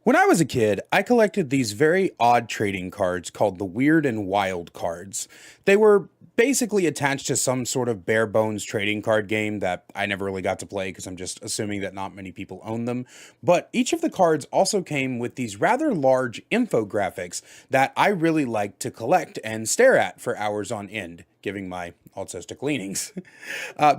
When I was a kid, I collected these very odd trading cards called the Weird and Wild cards. They were basically attached to some sort of bare bones trading card game that I never really got to play because I'm just assuming that not many people own them. But each of the cards also came with these rather large infographics that I really liked to collect and stare at for hours on end, giving my autistic leanings.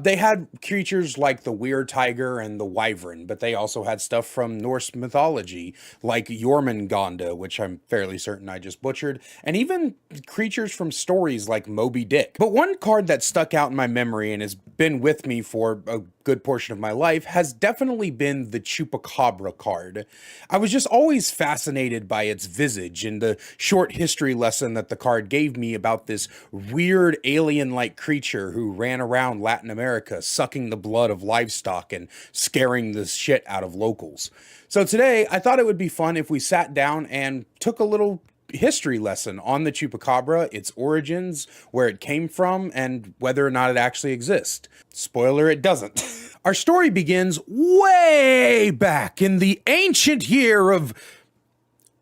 They had creatures like the weird tiger and the wyvern, but they also had stuff from Norse mythology, like Jormungandr, which I'm fairly certain I just butchered, and even creatures from stories like Moby Dick. But one card that stuck out in my memory and has been with me for a good portion of my life has definitely been the Chupacabra card. I was just always fascinated by its visage and the short history lesson that the card gave me about this weird alien-like creature who ran around Latin America sucking the blood of livestock and scaring the shit out of locals. So today, I thought it would be fun if we sat down and took a little history lesson on the Chupacabra, its origins, where it came from, and whether or not it actually exists. Spoiler, it doesn't. Our story begins way back in the ancient year of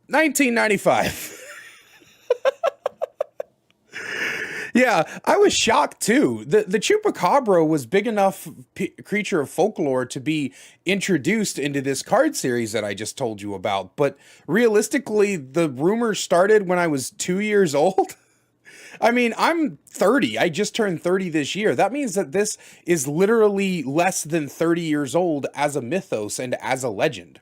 1995. Yeah, I was shocked too. The Chupacabra was big enough creature of folklore to be introduced into this card series that I just told you about. But realistically, the rumor started when I was 2 years old. I mean, I'm 30. I just turned 30 this year. That means that this is literally less than 30 years old as a mythos and as a legend.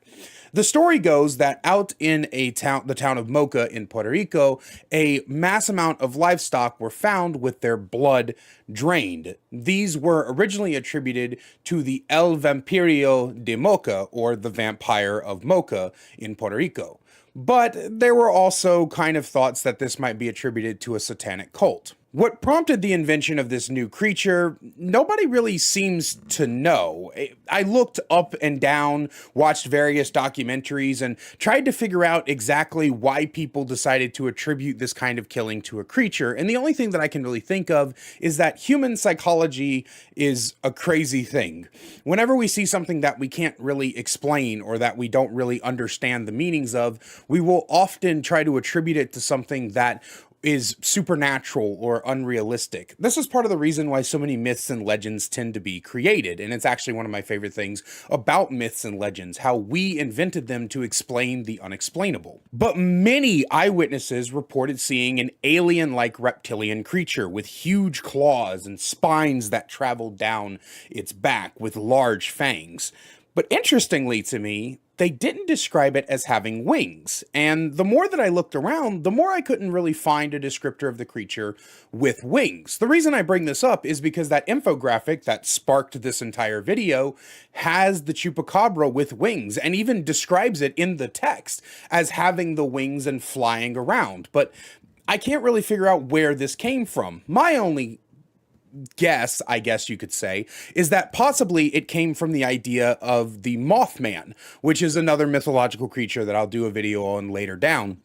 The story goes that out in the town of Mocha in Puerto Rico, a mass amount of livestock were found with their blood drained. These were originally attributed to the El Vampirio de Mocha, or the Vampire of Mocha in Puerto Rico. But there were also kind of thoughts that this might be attributed to a satanic cult. What prompted the invention of this new creature, nobody really seems to know. I looked up and down, watched various documentaries, and tried to figure out exactly why people decided to attribute this kind of killing to a creature. And the only thing that I can really think of is that human psychology is a crazy thing. Whenever we see something that we can't really explain or that we don't really understand the meanings of, we will often try to attribute it to something that is supernatural or unrealistic. This is part of the reason why so many myths and legends tend to be created, and it's actually one of my favorite things about myths and legends, how we invented them to explain the unexplainable. But many eyewitnesses reported seeing an alien-like reptilian creature with huge claws and spines that traveled down its back with large fangs. But interestingly to me, they didn't describe it as having wings, and the more that I looked around, the more I couldn't really find a descriptor of the creature with wings. The reason I bring this up is because that infographic that sparked this entire video has the Chupacabra with wings, and even describes it in the text as having the wings and flying around, but I can't really figure out where this came from. My only guess, I guess you could say, is that possibly it came from the idea of the Mothman, which is another mythological creature that I'll do a video on later down.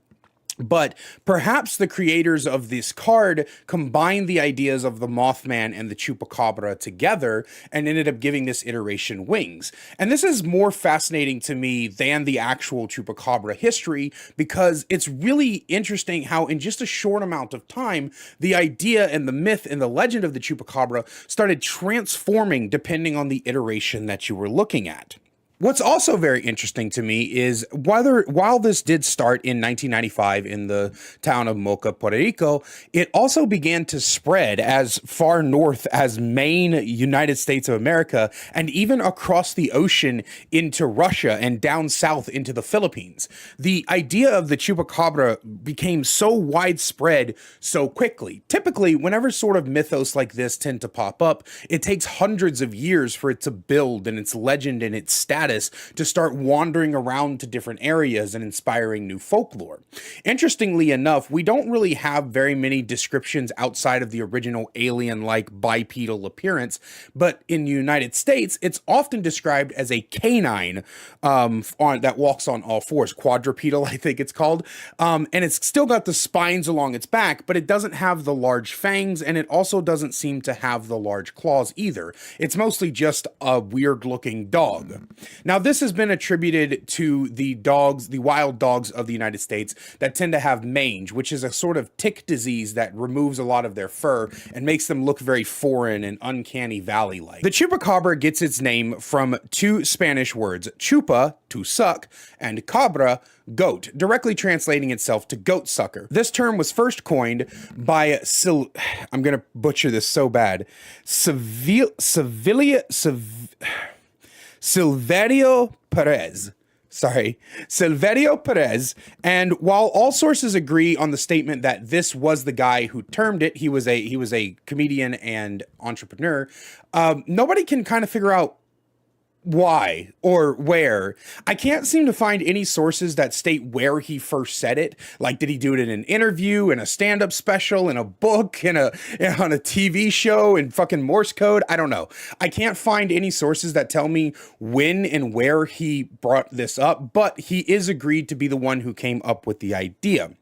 But perhaps the creators of this card combined the ideas of the Mothman and the Chupacabra together and ended up giving this iteration wings. And this is more fascinating to me than the actual Chupacabra history, because it's really interesting how in just a short amount of time, the idea and the myth and the legend of the Chupacabra started transforming depending on the iteration that you were looking at. What's also very interesting to me is while this did start in 1995 in the town of Mocha, Puerto Rico, it also began to spread as far north as Maine, United States of America, and even across the ocean into Russia and down south into the Philippines. The idea of the Chupacabra became so widespread so quickly. Typically, whenever sort of mythos like this tend to pop up, it takes hundreds of years for it to build and its legend and its status to start wandering around to different areas and inspiring new folklore. Interestingly enough, we don't really have very many descriptions outside of the original alien-like bipedal appearance, but in the United States, it's often described as a canine that walks on all fours, quadrupedal, I think it's called, and it's still got the spines along its back, but it doesn't have the large fangs, and it also doesn't seem to have the large claws either. It's mostly just a weird-looking dog. Now, this has been attributed to the dogs, the wild dogs of the United States that tend to have mange, which is a sort of tick disease that removes a lot of their fur and makes them look very foreign and uncanny valley-like. The chupacabra gets its name from two Spanish words, chupa, to suck, and cabra, goat, directly translating itself to goat sucker. This term was first coined by I'm going to butcher this so bad. Silverio Perez. Silverio Perez. And while all sources agree on the statement that this was the guy who termed it, he was a comedian and entrepreneur, nobody can kind of figure out why or where. I can't seem to find any sources that state where he first said it. Like, did he do it in an interview, in a stand-up special, in a book, on a TV show, in fucking Morse code? I don't know. I can't find any sources that tell me when and where he brought this up, but he is agreed to be the one who came up with the idea.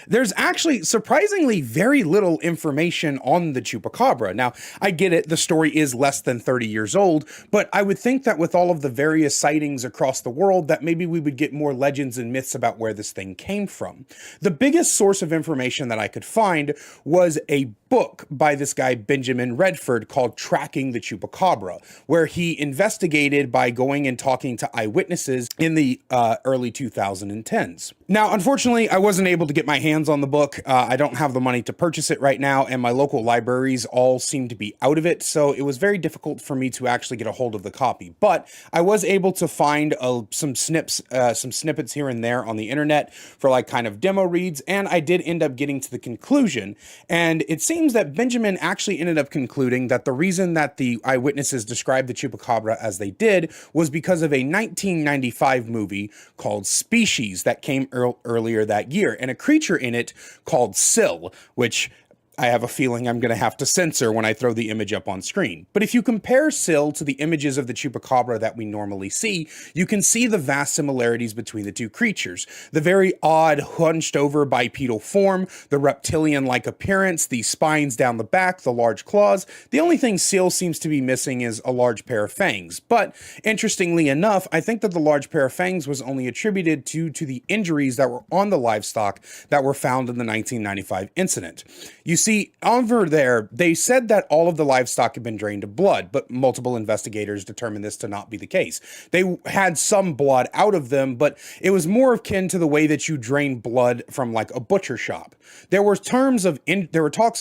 There's actually surprisingly very little information on the chupacabra. Now, I get it, the story is less than 30 years old, but I would think that with all of the various sightings across the world, that maybe we would get more legends and myths about where this thing came from. The biggest source of information that I could find was a book by this guy, Benjamin Redford, called Tracking the Chupacabra, where he investigated by going and talking to eyewitnesses in the early 2010s. Now, unfortunately, I wasn't able to get my hands on the book. I don't have the money to purchase it right now, and my local libraries all seem to be out of it, so it was very difficult for me to actually get a hold of the copy. But I was able to find some snippets here and there on the internet for like kind of demo reads, and I did end up getting to the conclusion. And it seems that Benjamin actually ended up concluding that the reason that the eyewitnesses described the chupacabra as they did was because of a 1995 movie called Species that came earlier that year, and a creature in it called Sill, which I have a feeling I'm going to have to censor when I throw the image up on screen. But if you compare Sill to the images of the chupacabra that we normally see, you can see the vast similarities between the two creatures. The very odd, hunched over bipedal form, the reptilian-like appearance, the spines down the back, the large claws. The only thing Sill seems to be missing is a large pair of fangs. But interestingly enough, I think that the large pair of fangs was only attributed to the injuries that were on the livestock that were found in the 1995 incident. You see, over there, they said that all of the livestock had been drained of blood, but multiple investigators determined this to not be the case. They had some blood out of them, but it was more akin to the way that you drain blood from like a butcher shop. There were talks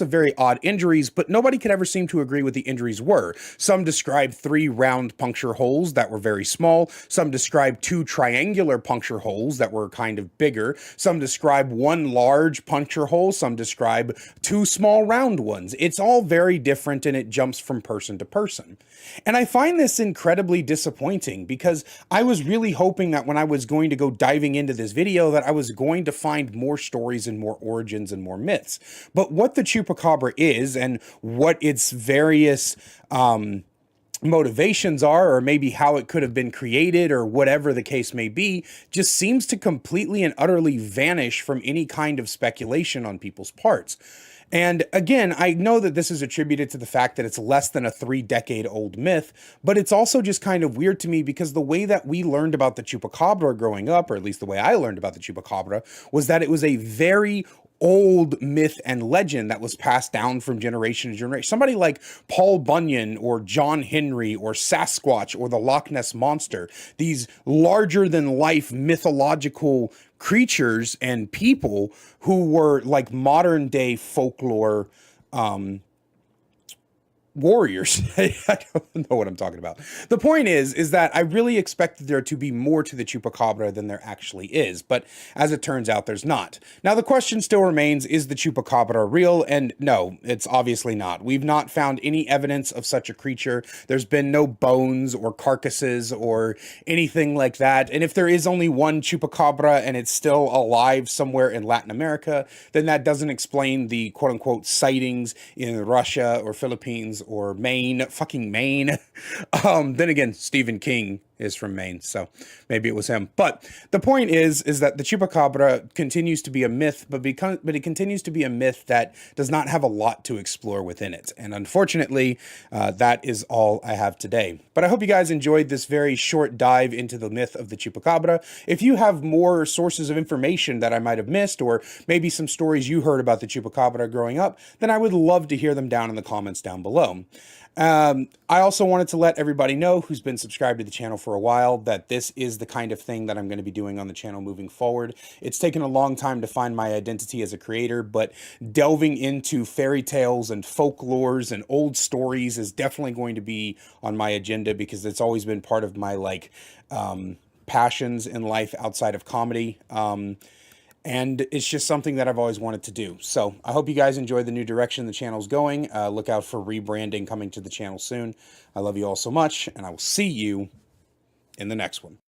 of very odd injuries, but nobody could ever seem to agree what the injuries were. Some described 3 round puncture holes that were very small. Some described 2 triangular puncture holes that were kind of bigger. Some describe 1 large puncture hole. Some describe 2 small round ones. It's all very different, and it jumps from person to person. And I find this incredibly disappointing because I was really hoping that when I was going to go diving into this video that I was going to find more stories and more origins and more myths. But what the chupacabra is and what its various motivations are, or maybe how it could have been created, or whatever the case may be, just seems to completely and utterly vanish from any kind of speculation on people's parts. And again, I know that this is attributed to the fact that it's less than a 3-decade-old myth, but it's also just kind of weird to me because the way that we learned about the chupacabra growing up, or at least the way I learned about the chupacabra, was that it was a very old myth and legend that was passed down from generation to generation. Somebody like Paul Bunyan or John Henry or Sasquatch or the Loch Ness Monster, these larger than life mythological creatures and people who were like modern day folklore warriors. I don't know what I'm talking about. The point is that I really expected there to be more to the chupacabra than there actually is, but as it turns out, there's not. Now, the question still remains, is the chupacabra real? And no, it's obviously not. We've not found any evidence of such a creature. There's been no bones or carcasses or anything like that. And if there is only one chupacabra and it's still alive somewhere in Latin America, then that doesn't explain the quote-unquote sightings in Russia or Philippines or Maine, fucking Maine. Then again, Stephen King is from Maine, so maybe it was him. But the point is that the Chupacabra continues to be a myth, but it continues to be a myth that does not have a lot to explore within it. And unfortunately, that is all I have today. But I hope you guys enjoyed this very short dive into the myth of the Chupacabra. If you have more sources of information that I might have missed, or maybe some stories you heard about the Chupacabra growing up, then I would love to hear them down in the comments down below. I also wanted to let everybody know who's been subscribed to the channel for a while that this is the kind of thing that I'm going to be doing on the channel moving forward. It's taken a long time to find my identity as a creator, but delving into fairy tales and folklores and old stories is definitely going to be on my agenda, because it's always been part of my passions in life outside of comedy. And it's just something that I've always wanted to do. So I hope you guys enjoy the new direction the channel's going. Look out for rebranding coming to the channel soon. I love you all so much, and I will see you in the next one.